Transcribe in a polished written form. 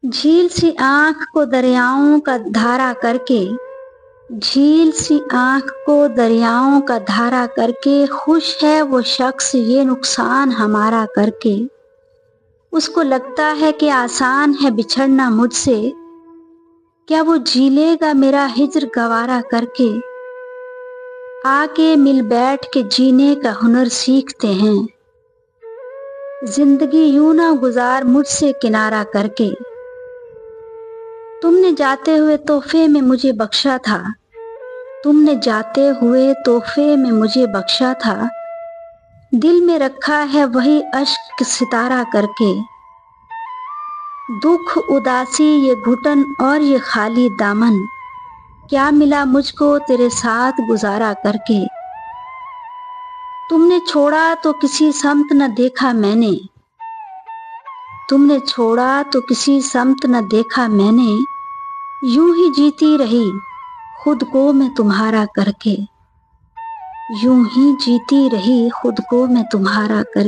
झील सी आंख को दरियाओं का धारा करके, झील सी आंख को दरियाओं का धारा करके, खुश है वो शख्स ये नुकसान हमारा करके। उसको लगता है कि आसान है बिछड़ना मुझसे, क्या वो जी लेगा मेरा हिज्र गवारा करके। आके मिल बैठ के जीने का हुनर सीखते हैं, जिंदगी यूं ना गुजार मुझसे किनारा करके। तुमने जाते हुए तोहफे में मुझे बख्शा था, तुमने जाते हुए तोहफे में मुझे बख्शा था, दिल में रखा है वही अश्क सितारा करके। दुख उदासी ये घुटन और ये खाली दामन, क्या मिला मुझको तेरे साथ गुजारा करके। तुमने छोड़ा तो किसी समत न देखा मैंने, तुमने छोड़ा तो किसी समत न देखा मैंने, यूं ही जीती रही खुद को मैं तुम्हारा करके, यूं ही जीती रही खुद को मैं तुम्हारा करके।